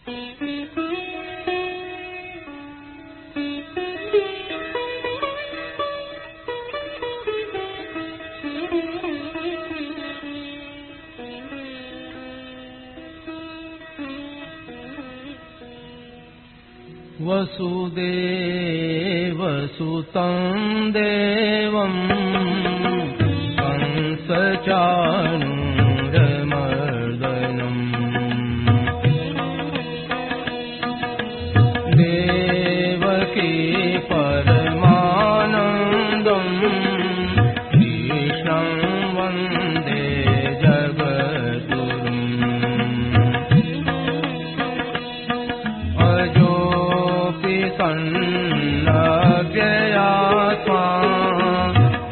वसुदेवसुतं देवं कंसचाणूरमर्दनम् देवकी परमानन्दं कृष्णं वन्दे जगद्गुरुम् सन्नव्ययात्मा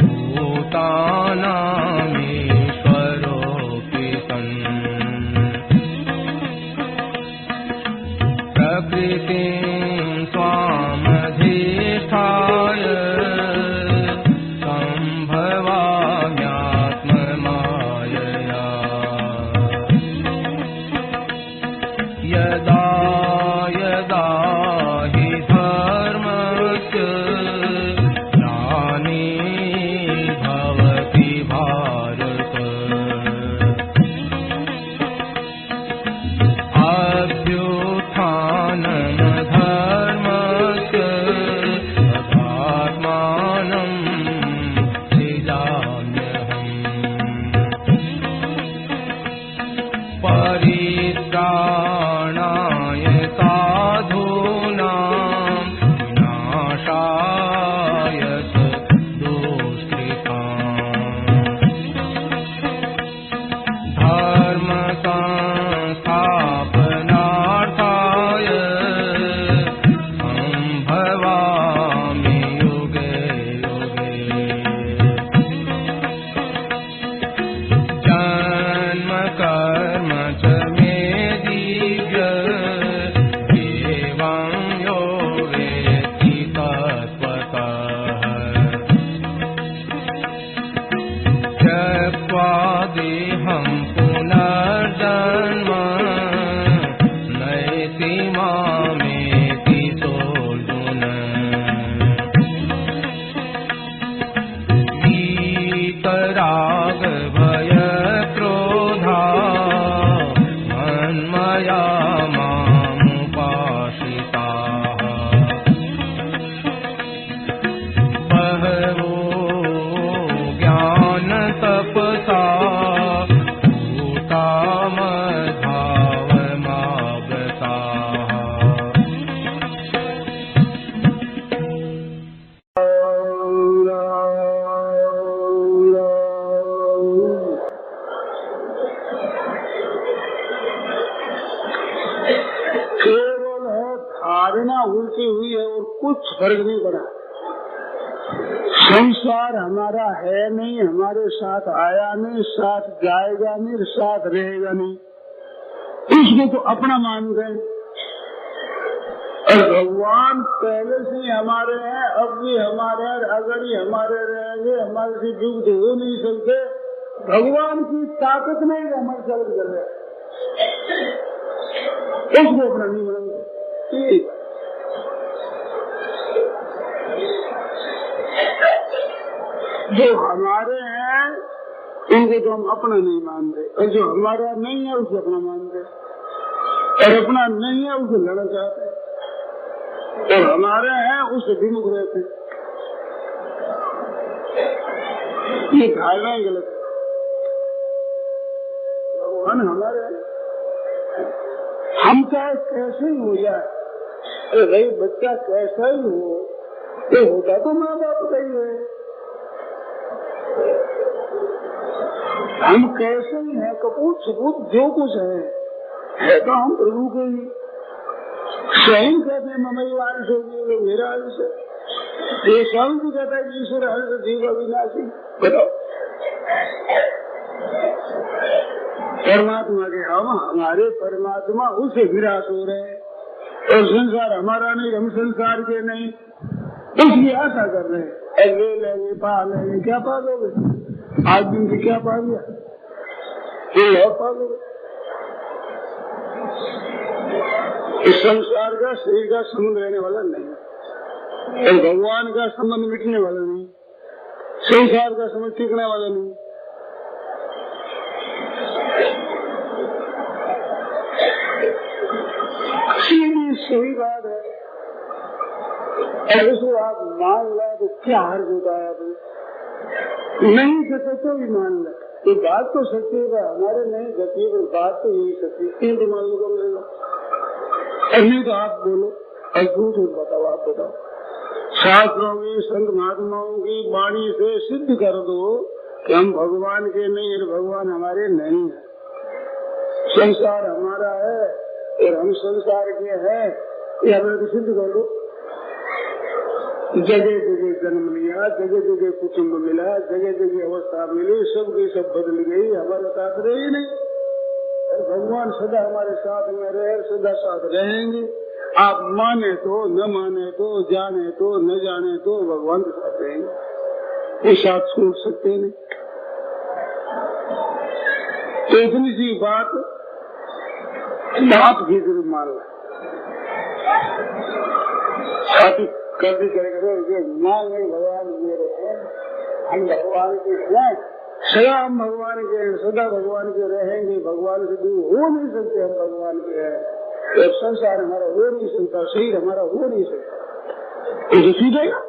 भूतानामीश्वरोऽपि सन् प्रकृतिं स्वामधिष्ठाय सम्भवाम्यात्ममायया यदा यदा परित्राणाय साधूनां विनाशाय दुष्कृताम् धर्म संस्थापनार्थाय सम्भवामि युगे युगे जन्म कर्म च देहं पुनर्जन्म नयति मामेति सोऽर्जुन वीतराग भय क्रोधा मन्मया मामुपाश्रिताः बहवो ज्ञान तपसा केवल है धारणा उल्टी हुई है और कुछ फर्क नहीं पड़ा। संसार हमारा है नहीं, हमारे साथ आया नहीं, साथ जाएगा नहीं, साथ रहेगा नहीं, इसको तो अपना मान गए। और भगवान पहले से हमारे हैं, अब भी हमारे हैं, अगर ही हमारे रहेंगे, हमारे से युक्त हो नहीं सकते। भगवान की ताकत नहीं हमारे चालू कर रहे, उसको अपना नहीं मानेंगे। जो हमारे हैं उनको तो हम अपना नहीं मानते, और जो हमारा नहीं है उसे अपना मानते, और अपना नहीं है उसे लड़ना चाहते, और हमारे हैं उससे विमुख रहते। ये धारणा ही गलत है। भगवान हमारे हैं, हम चाहे कैसे ही हो जाए, अरे भाई बच्चा कैसा ही हो, ये होता तो माँ बाप का ही है। हम कैसे ही हैं, कपूत सबूत जो कुछ है तो हम प्रभु के ही। स्वयं कहते हैं ममई वारिश होगी मेरा अंश, ये स्वयं भी कहता है ईश्वर हर्ष जीव अविनाशी। बताओ परमात्मा के हम हमारे परमात्मा उससे विरास हो रहे हैं, और संसार हमारा नहीं, हम संसार के नहीं, उसकी आशा कर रहे हैं। ले लेंगे पा लेंगे, क्या पा लोगे? आज दिन से क्या पा लिया, ये और पा लोगे। इस संसार का शरीर का संबंध रहने वाला नहीं, और भगवान का संबंध मिटने वाला नहीं, संसार का संबंध टिकने वाला नहीं। सीधी सही बात है। ऐसे आप मान ला तो क्या हर्ज होता है? नहीं सके तो भी मान ला, ये बात तो सच्ची है, हमारे नहीं सच्ची पर बात तो यही सच्ची। तीन तो मान लो कर लेगा, नहीं तो आप बोलो, और झूठ बताओ, आप बताओ। शास्त्रों की संत महात्माओं की वाणी से सिद्ध कर दो कि हम भगवान के नहीं और भगवान हमारे नहीं है। संसार हमारा है और हम संसार के हैं, ये हमें तो सिद्ध कर दो। जगह जगह जन्म लिया, जगह जगह कुटुम्ब मिला, जगह जगह अवस्था मिली, सब की सब बदल गई, हमारा साथ रही नहीं। और भगवान सदा हमारे साथ में रहे, सदा साथ रहेंगे। आप माने तो न माने तो, जाने तो न जाने तो, भगवान के साथ रहेंगे, ये साथ छोड़ सकते नहीं। तो इतनी सी बात बाप की जरूर मान लो, कर दी करेंगे मान नहीं, भगवान मेरे हैं, हम भगवान के हैं, सदा हम भगवान के हैं, सदा भगवान के रहेंगे, भगवान से दूर हो नहीं सकते, हम भगवान के हैं। तो संसार हमारा हो नहीं सकता, शरीर हमारा हो नहीं सकता, तो सीधेगा।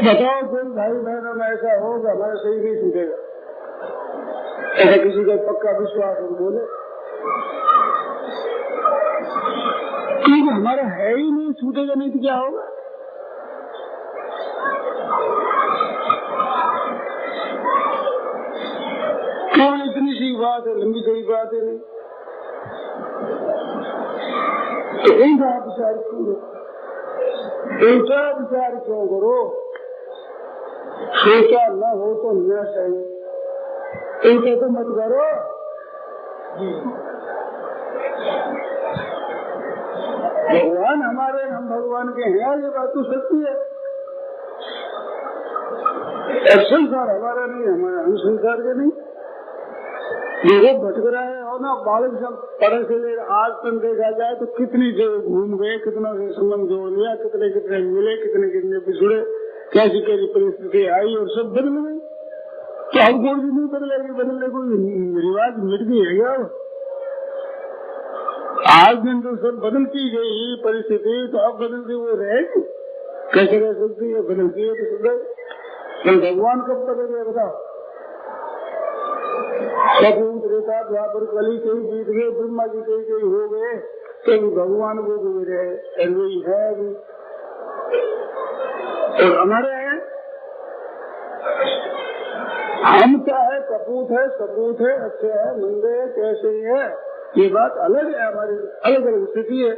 बताओ कोई भाई बहनों में ऐसा होगा हमारा शरीर नहीं छूटेगा? ऐसा किसी का पक्का विश्वास हम बोले, क्योंकि हमारा है ही नहीं, छूटेगा नहीं तो क्या होगा? क्यों इतनी सी बात है, लंबी चौड़ी बात है नहीं। तो इनका विचार क्यों, इनका विचार क्यों करो? सोचा न हो तो न सही, इनका तो मत करो। भगवान हमारे, हम भगवान के हैं, ये बात तो सच्ची है। संसार हमारा नहीं, हमारा हम संसार के नहीं। लोगों भटक रहा है, और ना बालक सब पढ़े से ले आज तक देखा जाए तो कितनी जगह घूम गए, कितना से संबंध जोड़ लिया, कितने कितने मिले, कितने कितने पिछड़े, कैसी कैसी परिस्थिति आई और सब बदल गई। तो हम कोई भी नहीं बदलेगी, बदलने कोई रिवाज मिट गई है क्या? आज दिन तो सब बदलती गई परिस्थिति, तो अब बदलती वो रहेगी कैसे रह सकती है? बदलती है तो सुधर। कल भगवान कब बदल गए बताओ? सपूत रेता द्वापर कली कई बीत गए, ब्रह्मा जी कई कई हो गए, कभी भगवान वो भी रहे, वही है अभी। और हमारे हैं, हम क्या है, कपूत है, सपूत है, अच्छे है, मंदे है, कैसे है, ये बात अलग है, हमारी अलग अलग स्थिति है।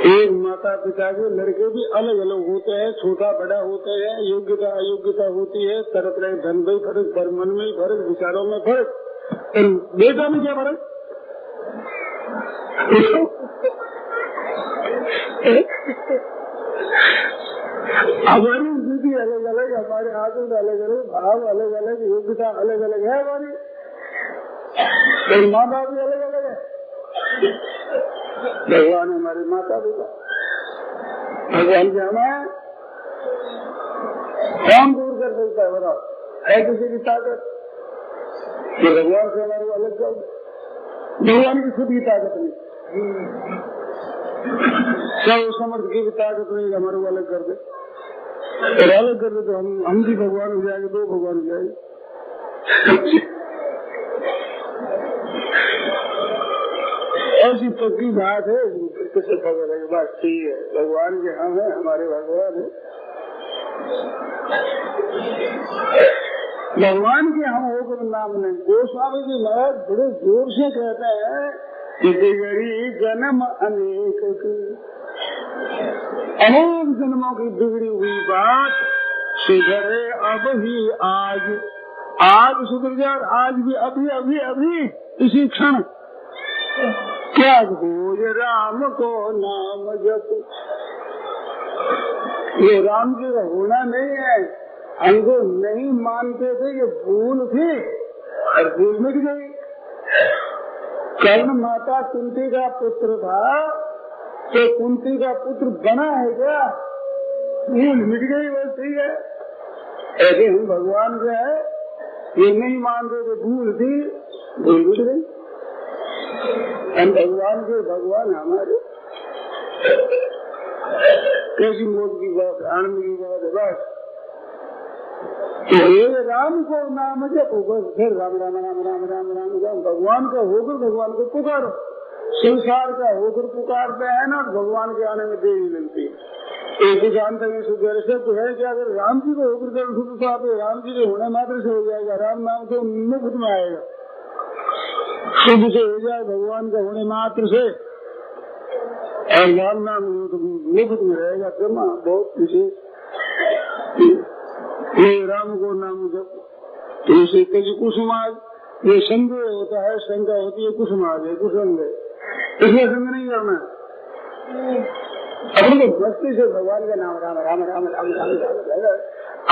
एक माता पिता के लड़के भी अलग अलग होते हैं, छोटा बड़ा होते हैं, योग्यता अयोग्यता होती है, तरह तरह धन में फर्क, मन में फर्क, विचारों में फर्क, बेटा में क्या फर्क? हमारी स्थिति अलग अलग, हमारे आदत अलग अलग, भाव अलग अलग, योग्यता अलग अलग है हमारी, माँ बाप भी अलग अलग है। भगवान हमारे माता पिता, भगवान से हमें कौन दूर कर सकता है बताओ? है किसी की ताकत? तो भगवान से हमारे को अलग कर, भगवान की खुद की ताकत नहीं, सब समर्थ की ताकत नहीं, हमारे को अलग कर दे। और अलग कर दे तो हम भी भगवान हो जाएंगे, दो भगवान हो जाएंगे। ऐसी पक्की बात है, किसे पकड़ है बात ठीक है, भगवान के हम है, हमारे भगवान है। भगवान के हम होकर नाम नहीं। गोस्वामी जी महाराज बड़े जोर से कहते हैं कि बिगड़ी जन्म अनेक की, अनेक जन्मों की बिगड़ी हुई बात सुधरे अब ही आज, आज सुधर जाए, आज भी अभी अभी अभी इसी क्षण। क्या भूल राम को नाम जप, ये राम जी का होना नहीं है, हमको नहीं मानते थे, ये भूल थी और भूल मिट गई। कर्ण माता कुंती का पुत्र था, तो कुंती का पुत्र बना है क्या? भूल मिट गई, बस ठीक है। ऐसे हम भगवान जो है ये नहीं मानते थे, भूल थी, भूल मिट गई। हम भगवान के भगवान हमारे, कैसी मौत की बात, आनंद की बात है। बस तो राम को नाम जपो, बस फिर राम राम राम राम राम राम राम। भगवान का होकर भगवान को पुकारो, संसार का होकर पुकारते हैं ना, भगवान के आने में देरी मिलती है। एक जानते हैं सुधर तो है कि अगर राम जी को होकर तो राम जी के होने मात्र से हो जाएगा, राम नाम तो मुफ्त में आएगा, शुद्ध से हो जाए भगवान का होने मात्र से, और राम नाम मुफ्त में रहेगा। जमा बहुत विशेष ये राम को नाम जब तो इसे कभी कुसुमाज, ये संदेह होता है, शंका होती है, कुसुमाज है, कुसंग है, इसमें संग नहीं करना। अपने भक्ति से भगवान का नाम राम राम राम राम राम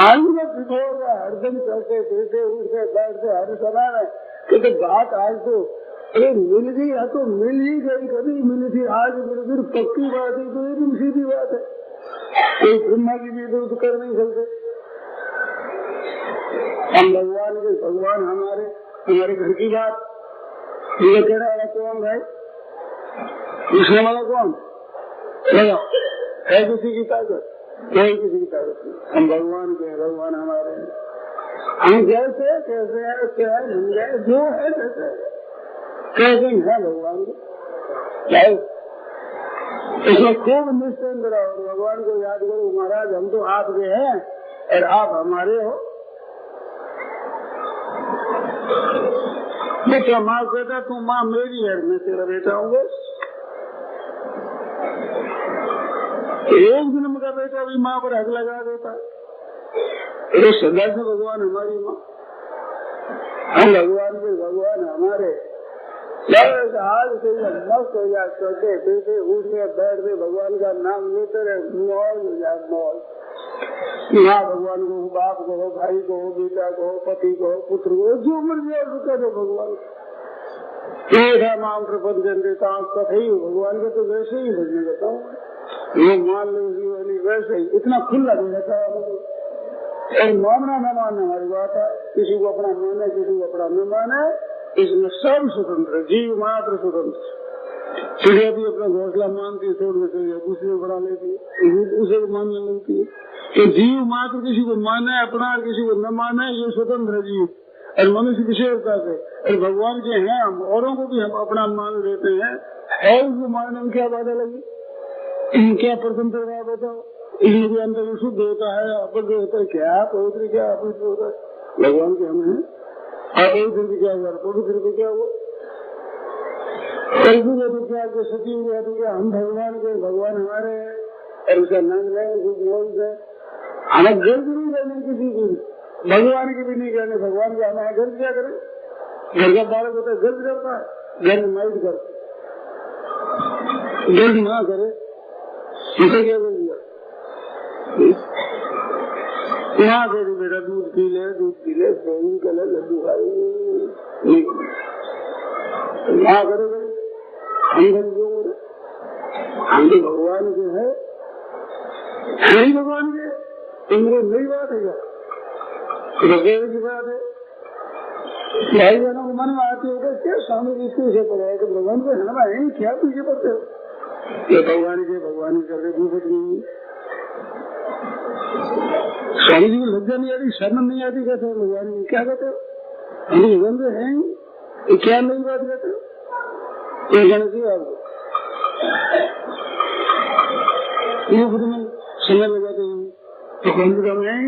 आनंद में पिछोड़ रहा, हरदम चलते फिरते उठते बैठते हर समय में, क्योंकि बात आज तो अरे मिल गई है तो मिल ही गई, कभी मिली थी, आज मिल फिर पक्की बात है, तो एकदम सीधी बात है, कोई ब्रह्मा की भी इधर कर नहीं सकते। हम भगवान के भगवान हमारे घर की बात, ये कहने वाला कौन भाई, पूछने वाला कौन है? किसी की ताकत नहीं, किसी की ताकत नहीं। हम भगवान के, भगवान हमारे हैं। हम जैसे कैसे है, क्या है, हम गए जो है कैसे है भगवान के, इसमें खूब निश्चिंत रहो, भगवान को याद करो। महाराज हम तो आपके हैं और आप हमारे हो। बेटा माँ कहता तू माँ मेरी है, मैं तेरा बेटा हूँ। एक जन्म का बेटा भी माँ पर हक लगा देता, ये सदा से भगवान हमारी माँ, हम भगवान के भगवान हमारे। आज से मस्त हो जाए, सोते पीते उठते बैठते भगवान का नाम लेते रहे, मौज हो जाए मौज। यहाँ भगवान को, बाप को हो, भाई को हो, बेटा को हो, पति को हो, पुत्र को हो, जो मर्जी और रुका दो भगवान। माम प्रपंच देता कथई भगवान के तो वैसे ही भजने देता हूँ, वो मान लो जीवनी वैसे ही, इतना खुला दे देता है। और मानना न मानना हमारी बात है, किसी को अपना माने, किसी को अपना न माने, इसमें सब स्वतंत्र, जीव मात्र स्वतंत्र। चिड़िया भी अपना घोंसला मानती है, छोड़ देती है, दूसरे को बना लेती है, उसे मानने लगती है। तो जीव मात्र किसी को माने अपना, किसी को न माने, ये स्वतंत्र जीव और मनुष्य विशेषता से। और भगवान के हैं, हम औरों को भी हम अपना मान लेते हैं, और उसको मानने में क्या बाधा लगी, क्या स्वतंत्रता बताओ। इसमें भी अंतर शुद्ध होता है, अपवित्र होता है, क्या पवित्र क्या अपवित्र होता है, भगवान के हम हैं। अपवित्र भी क्या हुआ, पवित्र भी क्या हुआ, क्या सती हुआ तो क्या, हम भगवान के भगवान हमारे हैं और उसका नाम लें, हमें गर्ज नहीं करने किसी की, भगवान की भी नहीं करने, भगवान के हमारे गर्ज क्या करें। घर का बालक होता है गर्ज करता है, गर्ज माइट करता, गर्ज ना करे उसे क्या कर दिया, यहाँ करो बेटा दूध पी ले, सोन कर ले, लड्डू खा ले, यहाँ करो हम तो भगवान के है, नहीं भगवान के, तुम्हारे नई बात है क्या, की बात है। भाई बहनों को मन में आती होगा क्या स्वामी जी पीछे पड़े, तो भगवान को है ना, क्या पीछे पड़ते हो, ये भगवान के करके भूपत नहीं। स्वामी जी को लज्जा नहीं आती, शर्म नहीं आती, कहते हो भगवान जी क्या कहते हो, हम भगवान के हैं, ये क्या नई बात कहते हो, ये कहना चाहिए आपको। ये खुद में समय लगाते हैं, तो कौन सा में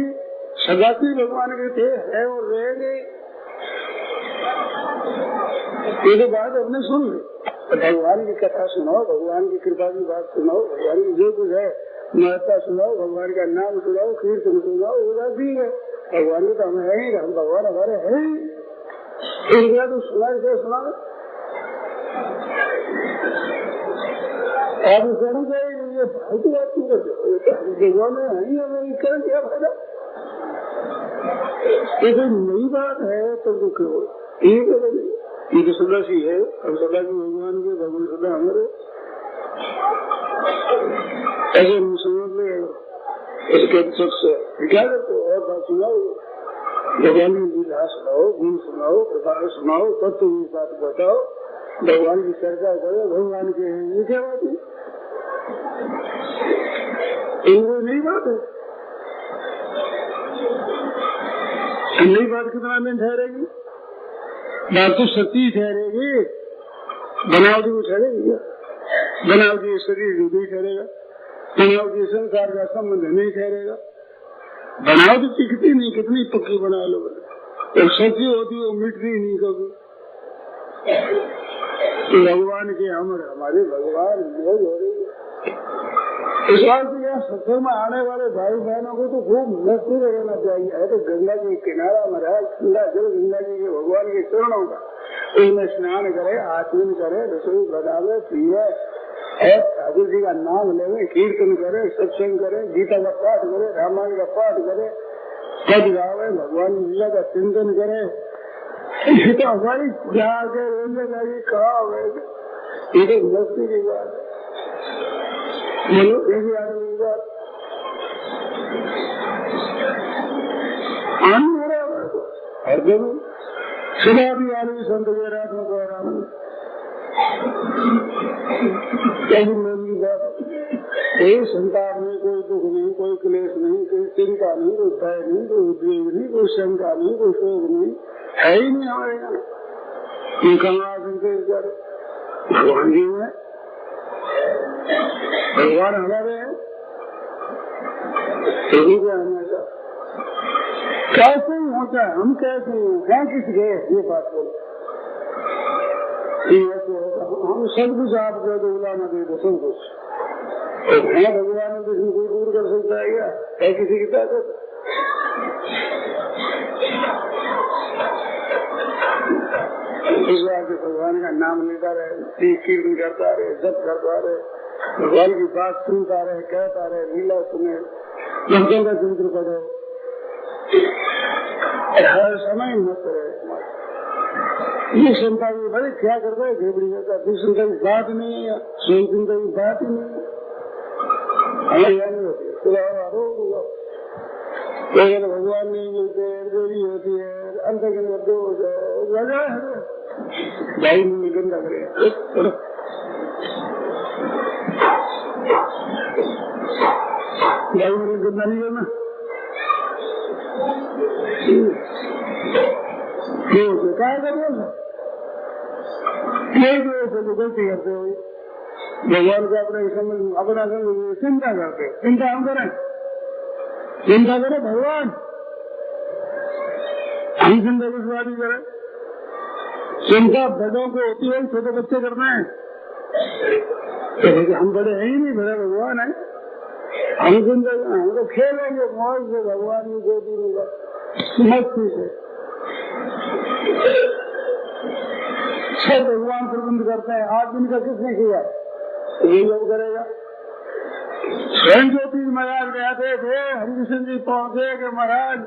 सदाती भगवान के थे, है और रहेंगे। ये तो बात अपने सुन ली, तो भगवान की कथा सुनाओ, भगवान की कृपा की बात सुनाओ, भगवान की जो कुछ है महत्ता सुनाओ, भगवान का नाम सुनाओ, कीर्तन सुनाओ, वो बात ठीक है। भगवान के तो हम है ही, हम भगवान हमारे है ही, इनका तो सुना क्या सुना आप कहना चाहिए, ये फालतू बात क्यों करते हो, भगवान है ही, हमें कर क्या फायदा, ये कोई नई बात है तो क्यों ये तो सदा सी है, अब सदा की भगवान के, भगवान सदा हमारे, ऐसे समझ ले। इसके सबसे क्या करते हो? और बात सुनाओ, भगवान की लीला सुनाओ, गुण सुनाओ, प्रकार सुनाओ, तत्व की बात बताओ, भगवान की चर्चा करो, भगवान के हैं, ये क्या बात है? इनको नई बात है। नई बात कितना दिन ठहरेगी? बात तो सच्ची ठहरेगी, बनावटी को ठहरेगी क्या? बनावटी शरीर नहीं ठहरेगा, बनावटी संसार का संबंध नहीं ठहरेगा। बनावटी टिकती नहीं, कितनी पक्की बना लो, जब सच्ची होती वो मिटती नहीं कभी। तो भगवान के हमारे भगवान मोज हो रही है। इस बात से यहाँ सत्संग में आने वाले भाई बहनों को तो खूब मस्ती रहना चाहिए। है तो गंगा जी किनारा महाराज, ठंडा जल गंगा जी के भगवान के चरणों का, उसमें स्नान करे, आचमन करे, रसोई बनावे, पिए, ठाकुर जी का नाम लेवे, कीर्तन करे, सत्संग करे, गीता का पाठ करे, रामायण का पाठ करे, पद गावे, भगवान की लीला का चिंतन करे। ये तो हमारी जाके रोने लगी कहा हुए, ये तो मस्ती की बात है। बोलो एक आदमी की बात आनंद हो रहा है हर दिन सुबह भी आदमी संत के रात में कह रहा हूँ की बात। कोई संताप नहीं, कोई दुख नहीं, कोई क्लेश नहीं, कोई चिंता नहीं, कोई भय नहीं, कोई उद्वेग नहीं, कोई शंका नहीं, कोई शोक नहीं, है ही नहीं हमारे यहाँ। ये कहाँ कर भगवान जी में, भगवान हमारे हैं, हमेशा कैसे ही होता है, हम कैसे हैं, किसके ये बात बोलो। हम सब कुछ आप कह दो, उलाना दे दो, सब कुछ है भगवान ने किसी को दूर कर सकता है क्या? है किसी की ताकत? इस बात से भगवान का नाम लेता रहे, कीर्तन करता रहे, जप करता रहे, भगवान की बात सुनता रहे, कहता रहे, लीला सुने, भक्तों का चिंतन करो, हर समय मत रहे। ये चिंता की बड़े क्या करता है, घेबड़ी करता है, चिंता की बात नहीं है, सोई चिंता की बात ही नहीं है। हमारे यहाँ नहीं होती है, भगवान नहीं मिलते, देरी होती है, अंत के मध्य हो जाए, वजह है भाई में गंदा करे। भाई में गंदा नहीं करना, क्या करना तो गलती करते हो। भगवान को अपने अपना चिंता करते, चिंता हम करें, चिंता करें भगवान, हम चिंता किस बात ही करें। चिंता बड़ों को होती है, छोटे बच्चे करते हैं, तो हम बड़े हैं ही नहीं, बड़े भगवान है। हम चिंता हम तो खेलेंगे मौज से, भगवान की गोदी में मस्ती से, सब भगवान प्रबंध करते हैं। 8 दिन का किसने किया? ये लोग करेगा। स्वयं ज्योति महाराज कहते थे, हरिकृष्ण जी पहुंचे कि महाराज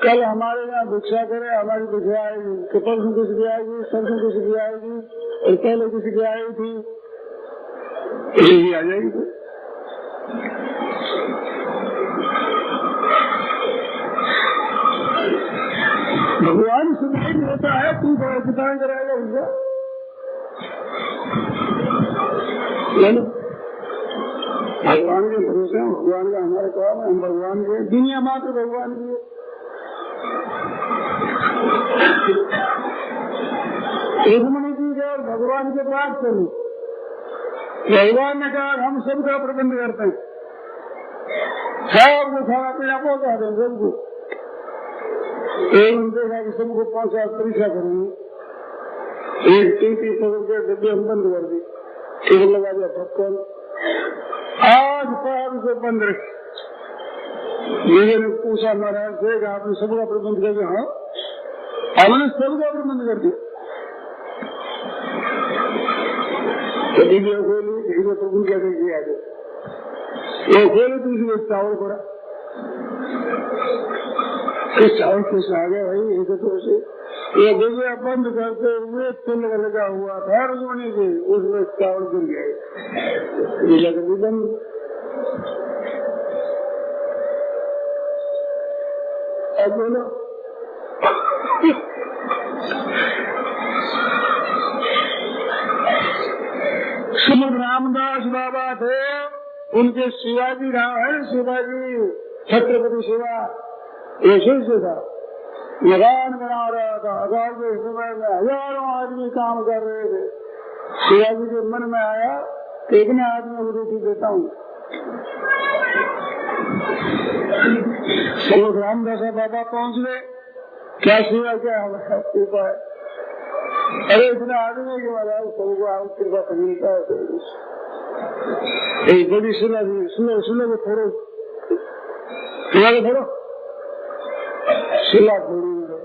कल हमारे यहाँ भिक्षा करे, हमारी भिक्षा आएगी, कि परसों किसी की आएगी, सरसों किसी की आएगी, और पहले किसी की आई थी, यही आ जाएगी। भगवान सुनाई नहीं होता है, तू बड़ा कितना कराएगा उसका? भगवान के भरोसे, भगवान का हमारे काम है, हम भगवान के, दुनिया मात्र भगवान की है। रुक्मणी जी के और भगवान के पास चली, भगवान ने कहा हम सबका प्रबंध करते हैं, सबको खाना पीना पहुंचा दें सबको। एक देखा कि सबको 5 साल परीक्षा करूंगी, एक 30 के डब्बे हम बंद कर दी, एक लगा दिया ढक्कन, आज पार से बंद रखे। मैंने पूछा महाराज से, आपने सबका प्रबंध कर दिया? हाँ, हमने सबका प्रबंध कर दिया। वीडियो खोली, वीडियो प्रबंध कैसे किया गया, वो खोले तो इसमें चावल पड़ा, चावल कैसे आ गया भाई, एक तो उसे ये गुजिया बंद करते हुए तिल लगा हुआ था रजोनी के, उसमें चावल गिर गए, ये लग भी बंद। अब बोलो श्रीमद रामदास बाबा थे, उनके शिवाजी राम है, शिवाजी छत्रपति शिवा ये शिष्य था, मकान बना रहा था। अकाल के समय में हजारों आदमी काम कर रहे थे। शिवाजी के मन में आया कि इतने आदमी को रोटी देता हूँ। श्रीमद रामदास बाबा पहुँच गए, क्या सेवा क्या हमारा कृपा है, अरे इतना आदमी के महाराज सबको आप कृपा से मिलता है। एक बड़ी शिला दी, शिला को फोड़ो, शिला को फोड़ो, शिला फोड़ी मेरे,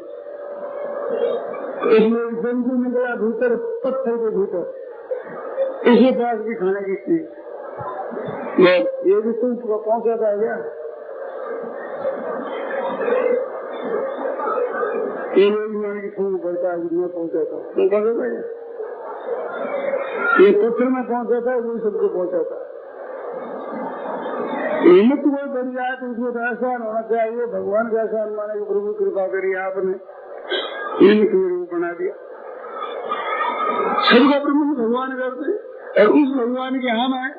इसमें जंतु निकला भीतर, पत्थर के भीतर, इसी पास भी खाने की चीज, ये भी तुम पहुंचाता है क्या? ये लोग की फूल पड़ता है, मैं पहुंचाता हूँ, तो पहुंचाता है ये पत्थर में पहुंचाता है, वही सबको पहुंचाता है। हिम्मत कोई बन जाए तो उसको एहसान होना चाहिए, भगवान का एहसान माने कि प्रभु कृपा करी आपने इनके रूप बना दिया। सबका प्रमुख भगवान करते और उस भगवान के हम है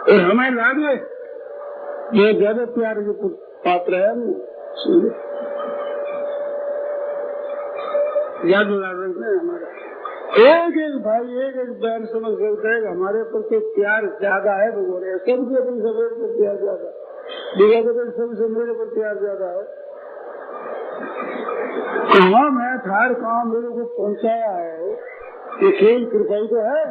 और हमें लागे ये ज्यादा प्यार के पात्र है। याद लगा रखते हैं हमारा एक एक भाई एक एक बहन समझ सकते हैं हमारे प्रति प्यार ज्यादा है भगवान, सबके अपनी सवेर पर प्यार ज्यादा, दिव्या सबसे मेरे पर प्यार ज्यादा है। कहाँ मैं थार कहाँ मेरे को पहुंचाया है, ये खेल कृपाई तो है।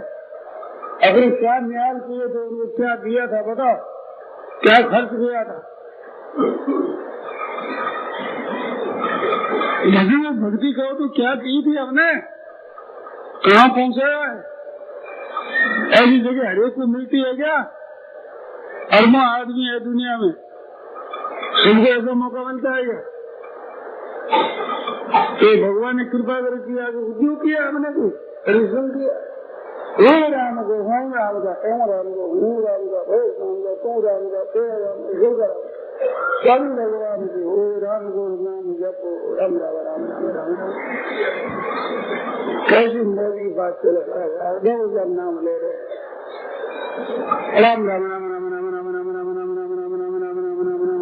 अगर क्या न्याय किए तो उनको क्या दिया था बताओ, क्या खर्च किया था? भगवान भक्ति कहो तो क्या की थी हमने, कहाँ पहुंचाया है? ऐसी जगह हरेक को मिलती है क्या? अरबों आदमी है दुनिया में, सबको ऐसा मौका मिलता है क्या? तो भगवान ने कृपा कर किया, क्यों किया हमने कुछ परिश्रम किया। हे राम को हम राम का, तुम राम को हूँ राम का, हे राम का तू राम का, तेरा राम का जो राम सब भगवान की हो। राम को नाम जपो, राम राम राम राम राम राम। कैसी मौज की बात चल रहा है, जब नाम ले रहे राम राम राम राम राम राम राम राम राम राम राम राम राम राम राम राम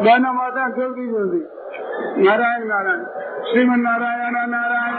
बहना माता जल्दी जल्दी नारायण नारायण श्रीमन नारायण नारायण